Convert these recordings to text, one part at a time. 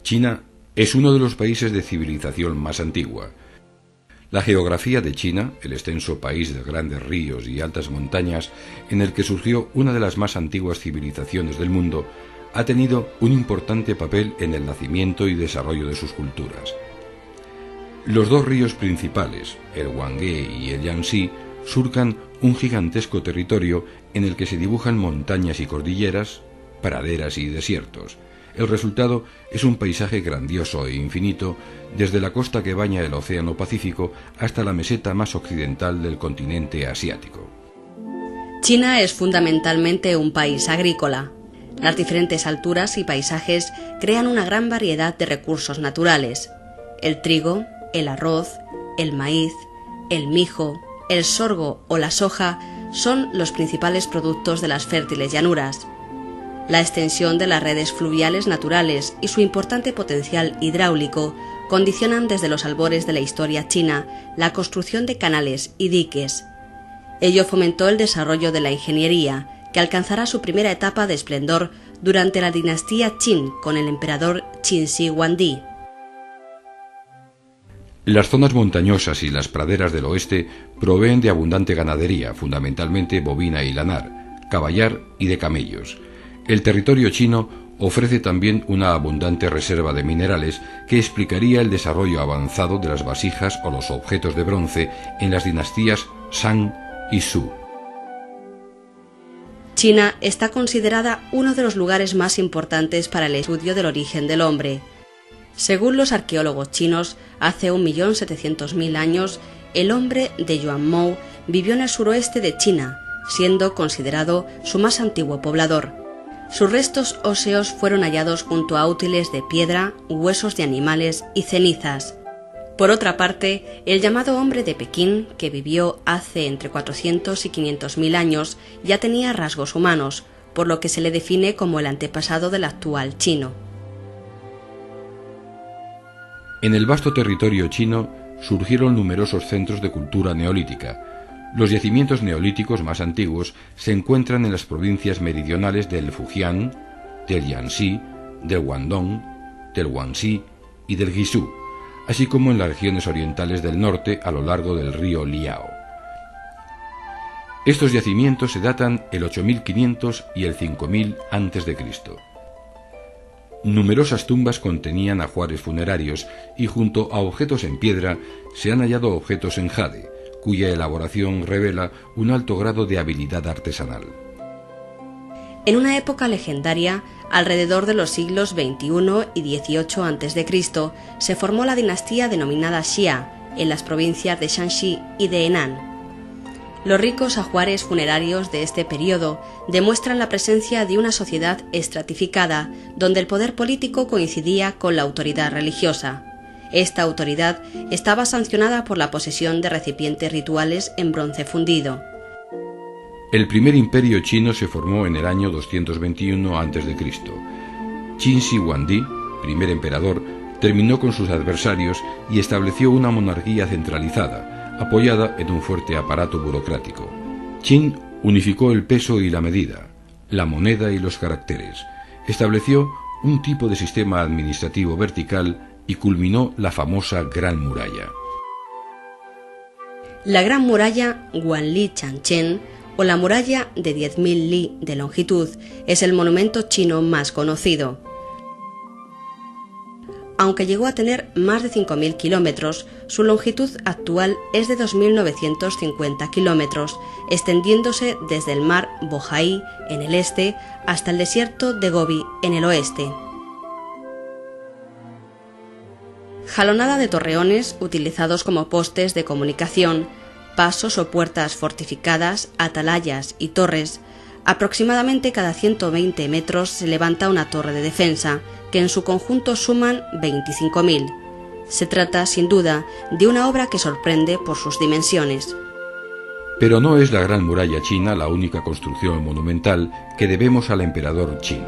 China es uno de los países de civilización más antigua. La geografía de China, el extenso país de grandes ríos y altas montañas, en el que surgió una de las más antiguas civilizaciones del mundo, ha tenido un importante papel en el nacimiento y desarrollo de sus culturas. Los dos ríos principales, el Huanghe y el Yangtze, surcan un gigantesco territorio en el que se dibujan montañas y cordilleras, praderas y desiertos. El resultado es un paisaje grandioso e infinito, desde la costa que baña el Océano Pacífico hasta la meseta más occidental del continente asiático. China es fundamentalmente un país agrícola. Las diferentes alturas y paisajes crean una gran variedad de recursos naturales. El trigo, el arroz, el maíz, el mijo, el sorgo o la soja son los principales productos de las fértiles llanuras. La extensión de las redes fluviales naturales y su importante potencial hidráulico condicionan desde los albores de la historia china la construcción de canales y diques. Ello fomentó el desarrollo de la ingeniería, que alcanzará su primera etapa de esplendor durante la dinastía Qin con el emperador Qin Shi Huangdi. Las zonas montañosas y las praderas del oeste proveen de abundante ganadería, fundamentalmente bovina y lanar, caballar y de camellos. El territorio chino ofrece también una abundante reserva de minerales que explicaría el desarrollo avanzado de las vasijas o los objetos de bronce en las dinastías Shang y Zhou. China está considerada uno de los lugares más importantes para el estudio del origen del hombre. Según los arqueólogos chinos, hace 1.700.000 años, el hombre de Yuanmou vivió en el suroeste de China, siendo considerado su más antiguo poblador. Sus restos óseos fueron hallados junto a útiles de piedra, huesos de animales y cenizas. Por otra parte, el llamado hombre de Pekín, que vivió hace entre 400 y 500.000 años, ya tenía rasgos humanos, por lo que se le define como el antepasado del actual chino. En el vasto territorio chino surgieron numerosos centros de cultura neolítica. Los yacimientos neolíticos más antiguos se encuentran en las provincias meridionales del Fujian, del Jiangxi, del Guangdong, del Guangxi y del Guizhou, así como en las regiones orientales del norte a lo largo del río Liao. Estos yacimientos se datan el 8500 y el 5000 a.C. Numerosas tumbas contenían ajuares funerarios y junto a objetos en piedra se han hallado objetos en jade, cuya elaboración revela un alto grado de habilidad artesanal. En una época legendaria, alrededor de los siglos XXI y XVIII a.C., se formó la dinastía denominada Xia, en las provincias de Shanxi y de Henan. Los ricos ajuares funerarios de este periodo demuestran la presencia de una sociedad estratificada, donde el poder político coincidía con la autoridad religiosa. Esta autoridad estaba sancionada por la posesión de recipientes rituales en bronce fundido. El primer imperio chino se formó en el año 221 a.C. Qin Shi Huangdi, primer emperador, terminó con sus adversarios y estableció una monarquía centralizada, apoyada en un fuerte aparato burocrático. Qin unificó el peso y la medida, la moneda y los caracteres, estableció un tipo de sistema administrativo vertical y culminó la famosa Gran Muralla. La Gran Muralla Wanli Changchen, o la muralla de 10.000 li de longitud, es el monumento chino más conocido. Aunque llegó a tener más de 5.000 kilómetros, su longitud actual es de 2.950 kilómetros, extendiéndose desde el mar Bohai en el este hasta el desierto de Gobi en el oeste. Jalonada de torreones utilizados como postes de comunicación, pasos o puertas fortificadas, atalayas y torres. Aproximadamente cada 120 metros se levanta una torre de defensa, que en su conjunto suman 25.000. Se trata, sin duda, de una obra que sorprende por sus dimensiones. Pero no es la Gran Muralla China la única construcción monumental que debemos al emperador Qin.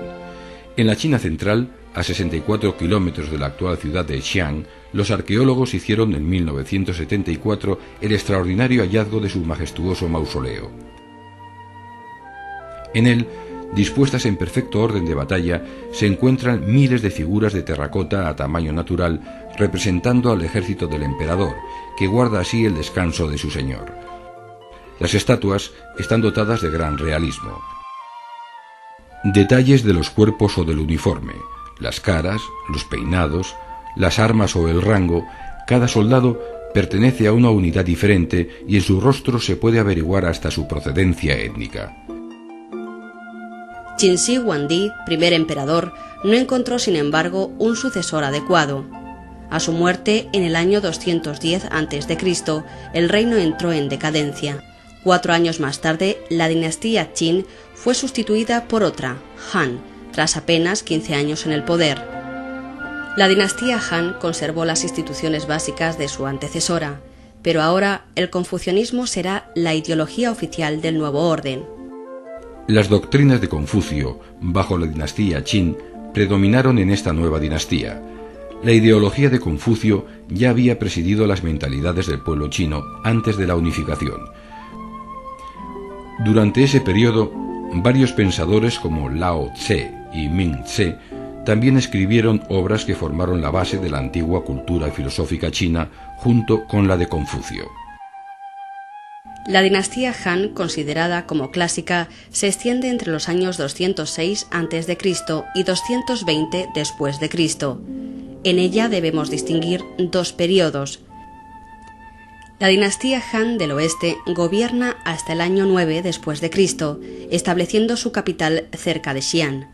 En la China central, a 64 kilómetros de la actual ciudad de Xi'an, los arqueólogos hicieron en 1974 el extraordinario hallazgo de su majestuoso mausoleo. En él dispuestas en perfecto orden de batalla, se encuentran miles de figuras de terracota a tamaño natural representando al ejército del emperador, que guarda así el descanso de su señor. Las estatuas están dotadas de gran realismo. Detalles de los cuerpos o del uniforme, las caras, los peinados, las armas o el rango. Cada soldado pertenece a una unidad diferente y en su rostro se puede averiguar hasta su procedencia étnica. Qin Shi Huangdi, primer emperador, no encontró sin embargo un sucesor adecuado. A su muerte en el año 210 a.C., el reino entró en decadencia. 4 años más tarde, la dinastía Qin fue sustituida por otra, Han, tras apenas 15 años en el poder. La dinastía Han conservó las instituciones básicas de su antecesora, pero ahora el confucianismo será la ideología oficial del nuevo orden. Las doctrinas de Confucio, bajo la dinastía Qin, predominaron en esta nueva dinastía. La ideología de Confucio ya había presidido las mentalidades del pueblo chino antes de la unificación. Durante ese periodo, varios pensadores como Lao Tse y Ming Tse también escribieron obras que formaron la base de la antigua cultura filosófica china junto con la de Confucio. La dinastía Han, considerada como clásica, se extiende entre los años 206 a.C. y 220 después de Cristo. En ella debemos distinguir dos periodos. La dinastía Han del oeste gobierna hasta el año 9 después de Cristo, estableciendo su capital cerca de Xi'an.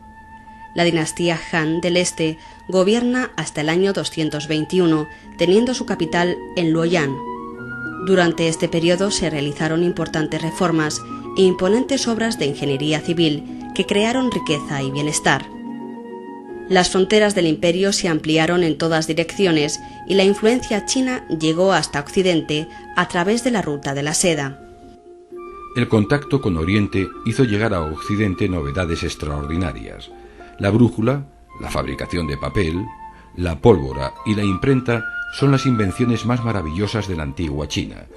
La dinastía Han del este gobierna hasta el año 221, teniendo su capital en Luoyang. Durante este periodo se realizaron importantes reformas e imponentes obras de ingeniería civil que crearon riqueza y bienestar. Las fronteras del imperio se ampliaron en todas direcciones y la influencia china llegó hasta Occidente a través de la ruta de la seda. El contacto con Oriente hizo llegar a Occidente novedades extraordinarias. La brújula, la fabricación de papel, la pólvora y la imprenta son las invenciones más maravillosas de la antigua China.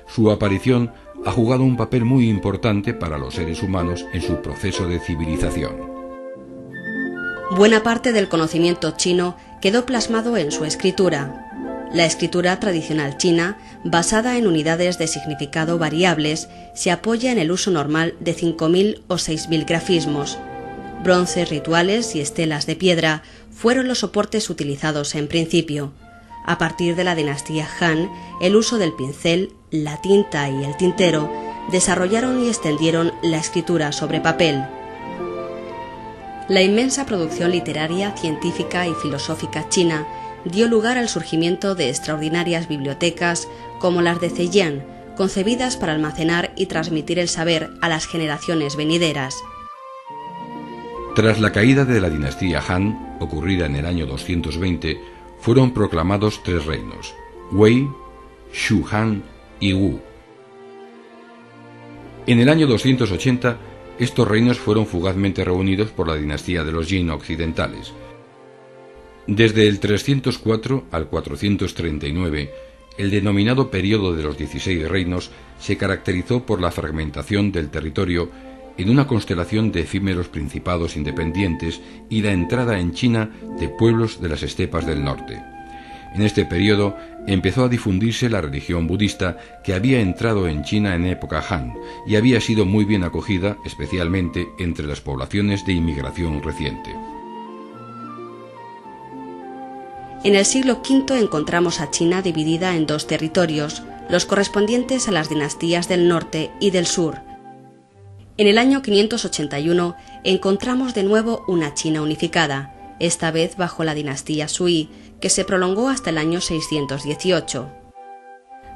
Su aparición ha jugado un papel muy importante para los seres humanos en su proceso de civilización. Buena parte del conocimiento chino quedó plasmado en su escritura. La escritura tradicional china, basada en unidades de significado variables, se apoya en el uso normal de 5.000 o 6.000 grafismos. Bronces rituales y estelas de piedra fueron los soportes utilizados en principio. A partir de la dinastía Han, el uso del pincel, la tinta y el tintero desarrollaron y extendieron la escritura sobre papel. La inmensa producción literaria, científica y filosófica china dio lugar al surgimiento de extraordinarias bibliotecas como las de Zhejiang, concebidas para almacenar y transmitir el saber a las generaciones venideras. Tras la caída de la dinastía Han, ocurrida en el año 220, fueron proclamados 3 reinos: Wei, Shu Han y Wu. En el año 280, estos reinos fueron fugazmente reunidos por la dinastía de los Jin occidentales. Desde el 304 al 439, el denominado período de los 16 reinos se caracterizó por la fragmentación del territorio en una constelación de efímeros principados independientes y la entrada en China de pueblos de las estepas del norte. En este periodo empezó a difundirse la religión budista, que había entrado en China en época Han y había sido muy bien acogida, especialmente entre las poblaciones de inmigración reciente. En el siglo V encontramos a China dividida en 2 territorios, los correspondientes a las dinastías del norte y del sur. En el año 581 encontramos de nuevo una China unificada, esta vez bajo la dinastía Sui, que se prolongó hasta el año 618.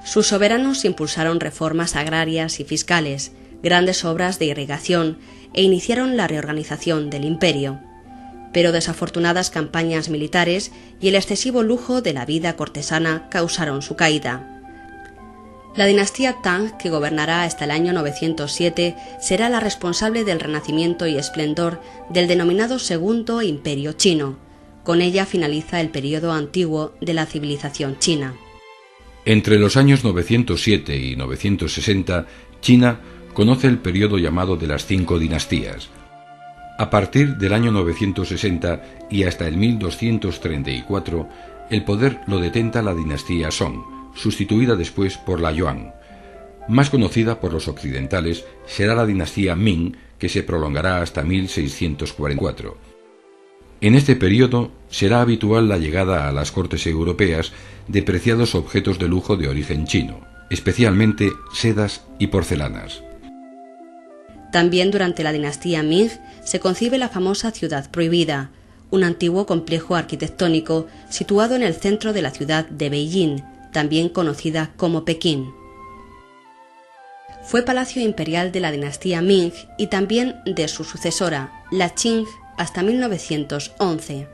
Sus soberanos impulsaron reformas agrarias y fiscales, grandes obras de irrigación e iniciaron la reorganización del imperio. Pero desafortunadas campañas militares y el excesivo lujo de la vida cortesana causaron su caída. La dinastía Tang, que gobernará hasta el año 907, será la responsable del renacimiento y esplendor del denominado Segundo Imperio Chino. Con ella finaliza el período antiguo de la civilización china. Entre los años 907 y 960, China conoce el período llamado de las 5 dinastías. A partir del año 960 y hasta el 1234, el poder lo detenta la dinastía Song, sustituida después por la Yuan. Más conocida por los occidentales será la dinastía Ming, que se prolongará hasta 1644. En este periodo será habitual la llegada a las cortes europeas de preciados objetos de lujo de origen chino, especialmente sedas y porcelanas. También durante la dinastía Ming se concibe la famosa Ciudad Prohibida, un antiguo complejo arquitectónico situado en el centro de la ciudad de Beijing, también conocida como Pekín. Fue palacio imperial de la dinastía Ming y también de su sucesora, la Qing, hasta 1911.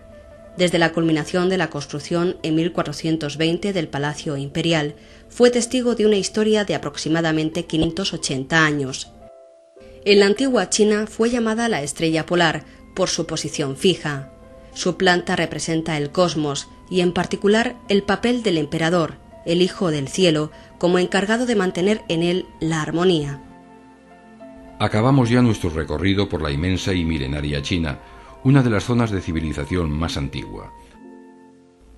Desde la culminación de la construcción en 1420 del Palacio Imperial, fue testigo de una historia de aproximadamente 580 años. En la antigua China fue llamada la estrella polar por su posición fija. Su planta representa el cosmos y en particular el papel del emperador, el hijo del cielo, como encargado de mantener en él la armonía. Acabamos ya nuestro recorrido por la inmensa y milenaria China, una de las zonas de civilización más antigua.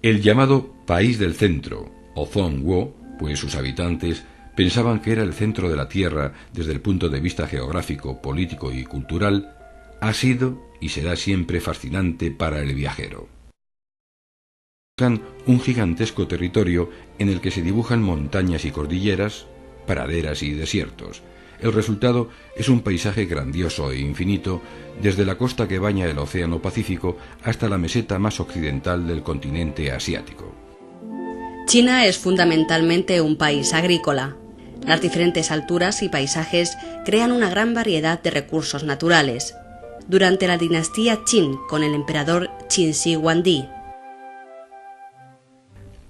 El llamado País del Centro, o Zhongguo, pues sus habitantes pensaban que era el centro de la Tierra desde el punto de vista geográfico, político y cultural, ha sido y será siempre fascinante para el viajero. Un gigantesco territorio en el que se dibujan montañas y cordilleras, praderas y desiertos. El resultado es un paisaje grandioso e infinito desde la costa que baña el Océano Pacífico hasta la meseta más occidental del continente asiático. China es fundamentalmente un país agrícola. Las diferentes alturas y paisajes crean una gran variedad de recursos naturales. Durante la dinastía Qin, con el emperador Qin Shi Huangdi,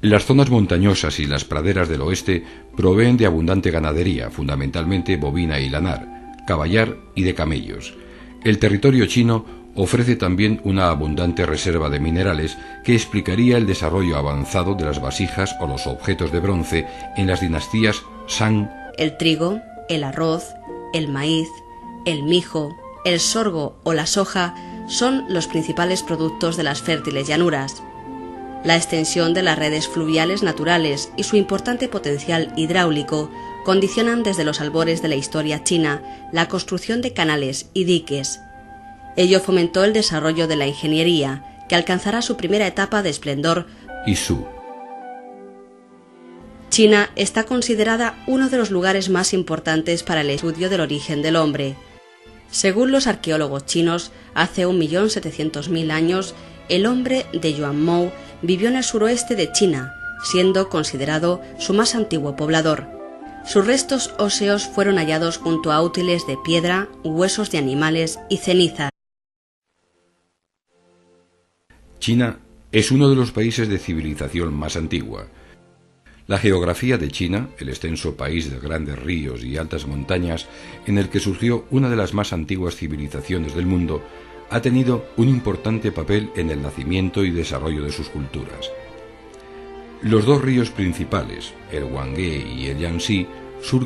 las zonas montañosas y las praderas del oeste proveen de abundante ganadería, fundamentalmente bovina y lanar, caballar y de camellos. El territorio chino ofrece también una abundante reserva de minerales que explicaría el desarrollo avanzado de las vasijas o los objetos de bronce en las dinastías Shang. El trigo, el arroz, el maíz, el mijo, el sorgo o la soja son los principales productos de las fértiles llanuras. La extensión de las redes fluviales naturales y su importante potencial hidráulico condicionan desde los albores de la historia china la construcción de canales y diques. Ello fomentó el desarrollo de la ingeniería, que alcanzará su primera etapa de esplendor. China está considerada uno de los lugares más importantes para el estudio del origen del hombre. Según los arqueólogos chinos, hace 1.700.000 años, el hombre de Yuanmou vivió en el suroeste de China, siendo considerado su más antiguo poblador. Sus restos óseos fueron hallados junto a útiles de piedra, huesos de animales y cenizas. China es uno de los países de civilización más antigua. La geografía de China, el extenso país de grandes ríos y altas montañas, en el que surgió una de las más antiguas civilizaciones del mundo, ha tenido un importante papel en el nacimiento y desarrollo de sus culturas. Los dos ríos principales, el Huanghe y el Yangtze, surcan